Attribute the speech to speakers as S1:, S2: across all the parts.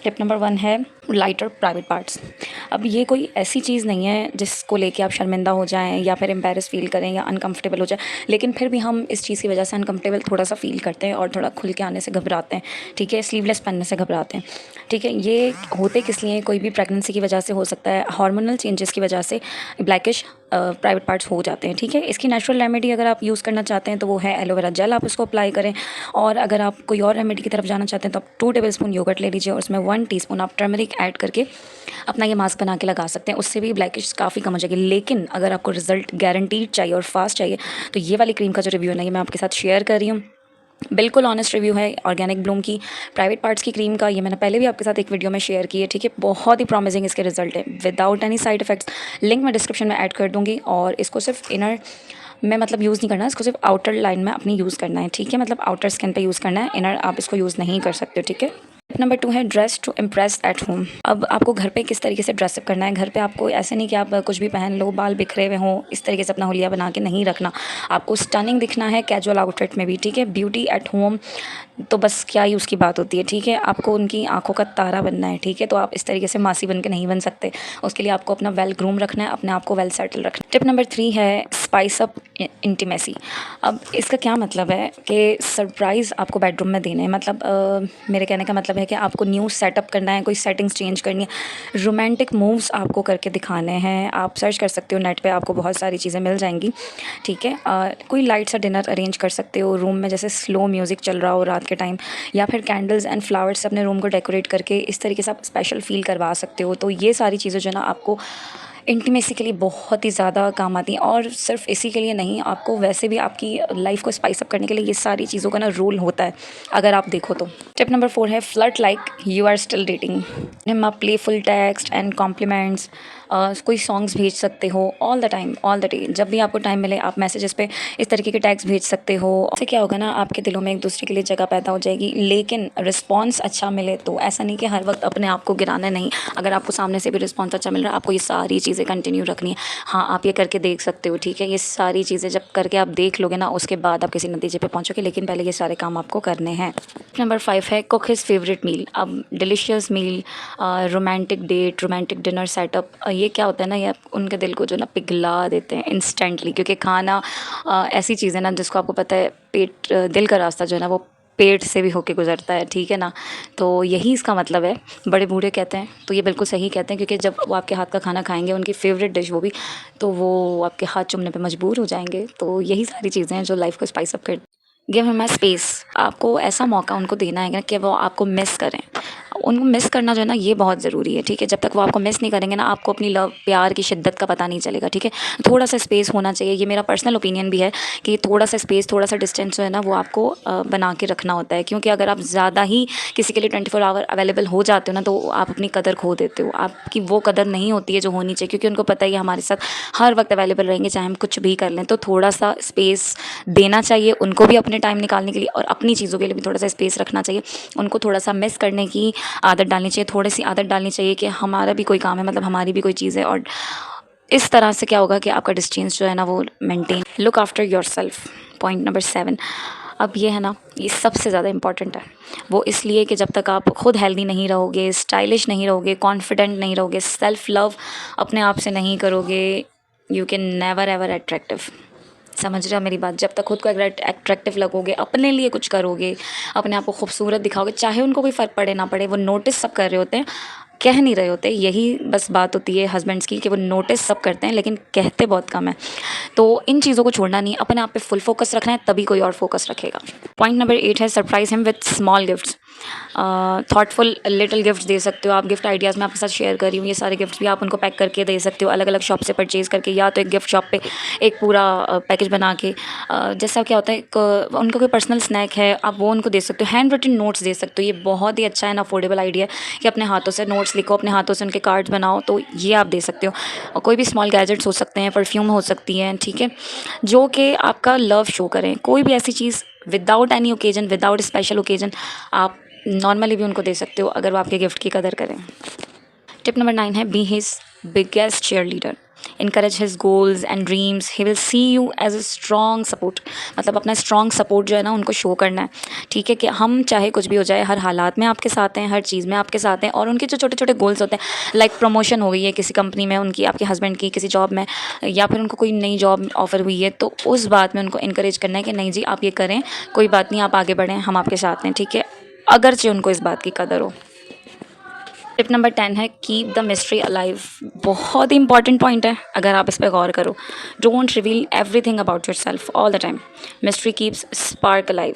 S1: Tip number 1 है lighter private parts. अब ये कोई ऐसी चीज़ नहीं है जिसको लेके आप शर्मिंदा हो जाएं या फिर एम्बैरस फील करें या अनकंफर्टेबल हो जाए, लेकिन फिर भी हम इस चीज़ की वजह से अनकंफर्टेबल थोड़ा सा फील करते हैं और थोड़ा खुल के आने से घबराते हैं। ठीक है, स्लीवलेस पहनने से घबराते हैं। ठीक है, ये होते किस लिए, कोई भी प्रेगनेंसी की वजह से हो सकता है, हार्मोनल चेंजेस की वजह से ब्लैकिश प्राइवेट पार्ट्स हो जाते हैं। ठीक है, इसकी नेचुरल रेमेडी अगर आप यूज़ करना चाहते हैं तो वो है एलोवेरा जेल, आप उसको अप्लाई करें। और अगर आप कोई और रेमेडी की तरफ जाना चाहते हैं तो आप 2 टेबलस्पून योगर्ट ले लीजिए और उसमें 1 टीस्पून आप टर्मरिक ऐड करके अपना ये मास्क बना के लगा सकते हैं। उससे भी ब्लैकिश काफ़ी कम हो जाएगी। लेकिन अगर आपको रिजल्ट गारंटीड चाहिए और फास्ट चाहिए तो ये वाली क्रीम का जो रिव्यू है ना, ये मैं आपके साथ शेयर कर रही हूँ। बिल्कुल ऑनेस्ट रिव्यू है ऑर्गेनिक ब्लूम की प्राइवेट पार्ट्स की क्रीम का। ये मैंने पहले भी आपके साथ एक वीडियो में शेयर की है। ठीक है, बहुत ही प्रॉमिसिंग इसके रिजल्ट है without any side effects. Link मैं डिस्क्रिप्शन में ऐड कर दूँगी। और इसको सिर्फ इनर में मतलब यूज़ नहीं करना है, इसको सिर्फ आउटर लाइन में अपनी यूज़ करना है। ठीक है, मतलब आउटर स्किन पे यूज़ करना है, इनर आप इसको यूज़ नहीं कर सकते। ठीक है। टिप नंबर 2 है dress to impress at home. अब आपको घर पे किस तरीके से ड्रेसअप करना है। घर पे आपको ऐसे नहीं कि आप कुछ भी पहन लो, बाल बिखरे हुए हों, इस तरीके से अपना हुलिया बना के नहीं रखना। आपको स्टनिंग दिखना है कैजुअल आउटफिट में भी। ठीक है, ब्यूटी एट होम तो बस क्या ही उसकी बात होती है। ठीक है, आपको उनकी आंखों का तारा बनना है। ठीक है, तो आप इस तरीके से मासी बन के नहीं बन सकते। उसके लिए आपको अपना वेल ग्रूम रखना है, अपने आप को वेल सेटल रखना है। टिप नंबर 3 है स्पाइस अप इंटीमेसी। अब इसका क्या मतलब है कि सरप्राइज़ आपको बेडरूम में देने हैं। मतलब मेरे कहने का मतलब है कि आपको न्यू सेटअप करना है, कोई सेटिंग्स चेंज करनी है, रोमांटिक मूव्स आपको करके दिखाने हैं। आप सर्च कर सकते हो नेट पे, आपको बहुत सारी चीज़ें मिल जाएंगी। ठीक है, कोई लाइट सा डिनर अरेंज कर सकते हो रूम में, जैसे स्लो म्यूज़िक चल रहा हो रात के टाइम, या फिर कैंडल्स एंड फ्लावर्स से अपने रूम को डेकोरेट करके इस तरीके से आप स्पेशल फील करवा सकते हो। तो ये सारी चीज़ें जो ना आपको इंटीमेसी के लिए बहुत ही ज़्यादा काम आती हैं। और सिर्फ इसी के लिए नहीं, आपको वैसे भी आपकी लाइफ को स्पाइस अप करने के लिए ये सारी चीज़ों का ना रोल होता है अगर आप देखो तो। टिप नंबर 4 है flirt like you are still dating. आप प्लेफुल टेक्स्ट एंड कॉम्प्लीमेंट्स, कोई सॉन्ग्स भेज सकते हो all the time, all the day. जब भी आपको टाइम मिले आप मैसेजेस पे इस तरीके के टैग्स भेज सकते हो। इससे क्या होगा ना, आपके दिलों में एक दूसरे के लिए जगह पैदा हो जाएगी। लेकिन रिस्पॉन्स अच्छा मिले तो, ऐसा नहीं कि हर वक्त अपने आप को गिराना नहीं। अगर आपको सामने से भी रिस्पॉन्स अच्छा मिल रहा है, आपको ये सारी चीज़ें कंटिन्यू रखनी है। हाँ, आप ये करके देख सकते हो। ठीक है, ये सारी चीज़ें जब करके आप देख लोगे ना, उसके बाद आप किसी नतीजे पे पहुँचोगे। लेकिन पहले ये सारे काम आपको करने हैं। नंबर 5 है कुक हिज फेवरेट मील। अब delicious meal, romantic date, romantic dinner setup, ये क्या होता है ना, ये उनके दिल को जो ना पिघला देते हैं इंस्टेंटली। क्योंकि खाना ऐसी चीज़ है ना जिसको आपको पता है, पेट दिल का रास्ता जो है ना वो पेट से भी होके गुजरता है। ठीक है ना, तो यही इसका मतलब है। बड़े बूढ़े कहते हैं तो ये बिल्कुल सही कहते हैं, क्योंकि जब वो आपके हाथ का खाना खाएंगे, उनकी फेवरेट डिश वो भी, तो वो आपके हाथ चूमने पे मजबूर हो जाएंगे। तो यही सारी चीज़ें हैं जो लाइफ को स्पाइस अप कर। Give him a space. आपको ऐसा मौका उनको देना है कि वो आपको मिस करें। उनको मिस करना जो है ना, ये बहुत ज़रूरी है। ठीक है, जब तक वो आपको मिस नहीं करेंगे ना, आपको अपनी लव प्यार की शिद्दत का पता नहीं चलेगा। ठीक है, थोड़ा सा स्पेस होना चाहिए। ये मेरा पर्सनल ओपिनियन भी है कि थोड़ा सा स्पेस, थोड़ा सा डिस्टेंस जो है ना, वो आपको बना के रखना होता है। क्योंकि अगर आप ज़्यादा ही किसी के लिए 24 आवर अवेलेबल हो जाते हो ना, तो आप अपनी कदर खो देते हो। आपकी वो कदर नहीं होती है जो होनी चाहिए, क्योंकि उनको पता है कि हमारे साथ हर वक्त अवेलेबल रहेंगे, चाहे हम कुछ भी कर लें। तो थोड़ा सा स्पेस देना चाहिए उनको भी अपने टाइम निकालने के लिए, और अपनी चीज़ों के लिए भी थोड़ा सा स्पेस रखना चाहिए। उनको थोड़ा सा मिस करने की आदत डालनी चाहिए, थोड़ी सी आदत डालनी चाहिए कि हमारा भी कोई काम है, मतलब हमारी भी कोई चीज़ है। और इस तरह से क्या होगा कि आपका डिस्टेंस जो है ना वो maintain. Look after your self. Point number 7। अब ये है ना, ये सबसे ज़्यादा इंपॉर्टेंट है। वो इसलिए कि जब तक आप खुद हेल्दी नहीं रहोगे, स्टाइलिश नहीं रहोगे, कॉन्फिडेंट नहीं रहोगे, सेल्फ लव अपने आप से नहीं करोगे, you can never ever attractive. समझ रहे हो मेरी बात। जब तक खुद को अट्रैक्टिव लगोगे, अपने लिए कुछ करोगे, अपने आप को खूबसूरत दिखाओगे, चाहे उनको कोई फ़र्क पड़े ना पड़े, वो नोटिस सब कर रहे होते हैं, कह नहीं रहे होते। यही बस बात होती है हस्बैंड्स की कि वो नोटिस सब करते हैं लेकिन कहते बहुत कम है। तो इन चीज़ों को छोड़ना नहीं, अपने आप पे फुल फोकस रखना है, तभी कोई और फोकस रखेगा। पॉइंट नंबर 8 है surprise him with small gifts. Thoughtful little gifts दे सकते हो आप। गिफ्ट आइडियाज़ मैं आपके साथ शेयर कर रही हूँ। ये सारे गिफ्ट्स भी आप उनको पैक करके दे सकते हो, अलग अलग शॉप से परचेज़ करके, या तो एक गिफ्ट शॉप पे एक पूरा पैकेज बना के। जैसा क्या होता है, उनको कोई पर्सनल स्नैक है, आप वो उनको दे सकते हो। हैंड रिटन नोट्स दे सकते हो। ये बहुत ही अच्छा एंड अफोर्डेबल आइडिया है कि अपने हाथों से नोट्स लिखो, अपने हाथों से उनके कार्ड्स बनाओ। तो ये आप दे सकते हो। और कोई भी स्मॉल गैजेट्स हो सकते हैं, परफ्यूम हो सकती हैं। ठीक है, जो कि आपका लव शो करें। कोई भी ऐसी चीज़ without any occasion, without special occasion, आप नॉर्मली भी उनको दे सकते हो अगर वो आपके गिफ्ट की कदर करें। टिप नंबर 9 है be his biggest cheerleader. encourage his goals and dreams. He will see you as a strong support. मतलब अपना स्ट्रॉन्ग सपोर्ट जो है ना उनको शो करना है, ठीक है, कि हम चाहे कुछ भी हो जाए हर हालात में आपके साथ हैं, हर चीज़ में आपके साथ हैं। और उनके जो छोटे छोटे गोल्स होते हैं, लाइक प्रमोशन हो गई है किसी कंपनी में उनकी, आपके हस्बैंड की किसी जॉब में, या फिर उनको कोई नई जॉब ऑफर हुई है, तो उस बात में उनको इनकरेज करना है कि नहीं जी आप ये करें, कोई बात नहीं, आप आगे बढ़ें, हम आपके साथ हैं, ठीक है, अगरचे उनको इस बात की कदर हो। टिप नंबर 10 है कीप द मिस्ट्री अलाइव। बहुत ही इंपॉर्टेंट पॉइंट है, अगर आप इस पर गौर करो। Don't reveal everything about your self all the time. Mystery keeps spark alive,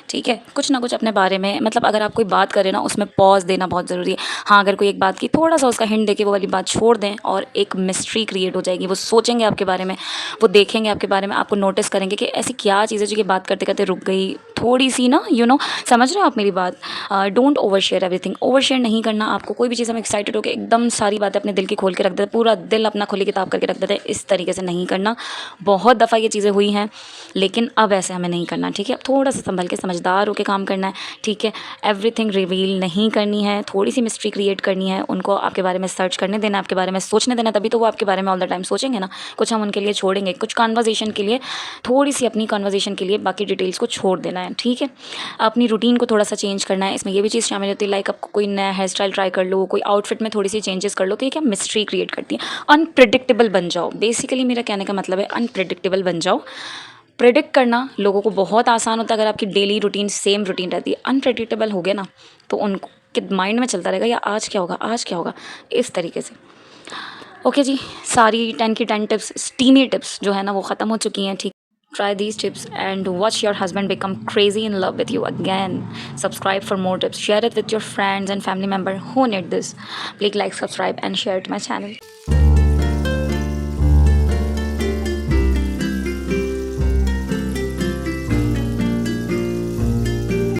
S1: ठीक है। कुछ ना कुछ अपने बारे में, मतलब अगर आप कोई बात करें ना उसमें पॉज देना बहुत ज़रूरी है। हाँ, अगर कोई एक बात की थोड़ा सा उसका हिंट देके वो वाली बात छोड़ दें और एक मिस्ट्री क्रिएट हो जाएगी। वो सोचेंगे आपके बारे में, वो देखेंगे आपके बारे में, आपको नोटिस करेंगे कि ऐसी क्या चीज़ है जो कि बात करते करते रुक गई थोड़ी सी ना, समझ रहे हो आप मेरी बात। Don't over share everything. Over share नहीं करना आपको। कोई भी चीज़ हम एक्साइटेड होकर एकदम सारी बातें अपने दिल की खोल के रख देते, पूरा दिल अपना खुली किताब करके रख देते, इस तरीके से नहीं करना। बहुत दफ़ा ये चीज़ें हुई हैं, लेकिन अब ऐसे हमें नहीं करना, ठीक है। थोड़ा सा संभल के समझदार होकर काम करना है, ठीक है। एवरीथिंग रिवील नहीं करनी है, थोड़ी सी मिस्ट्री क्रिएट करनी है, उनको आपके बारे में सर्च करने देना, आपके बारे में सोचने देना, तभी तो वो आपके बारे में ऑल द टाइम सोचेंगे ना। कुछ हम उनके लिए छोड़ेंगे, कुछ कन्वर्सेशन के लिए, थोड़ी सी अपनी कन्वर्सेशन के लिए बाकी डिटेल्स को छोड़ देना है, ठीक है। अपनी रूटीन को थोड़ा सा चेंज करना है, इसमें ये भी चीज़ शामिल होती है, लाइक आपको कोई नया हेयर स्टाइल ट्राई कर लो, कोई आउटफिट में थोड़ी सी चेंजेस कर लो, तो ये क्या मिस्ट्री क्रिएट करती है। अनप्रिडिक्टेबल बन जाओ, बेसिकली मेरा कहने का मतलब है अनप्रिडिक्टेबल बन जाओ। प्रिडिक्ट करना लोगों को बहुत आसान होता है अगर आपकी डेली रूटीन सेम रूटीन रहती है। अनप्रिडिक्टेबल हो गया ना तो उनको के माइंड में चलता रहेगा या आज क्या होगा, आज क्या होगा, इस तरीके से। ओके जी, सारी 10 की 10 टिप्स, स्टीमी टिप्स जो है ना वो ख़त्म हो चुकी हैं, ठीक। Try these tips and watch your husband become crazy in love with you again. Subscribe for more tips. Share it with your friends and family member who need this. Please like, subscribe and share to my channel.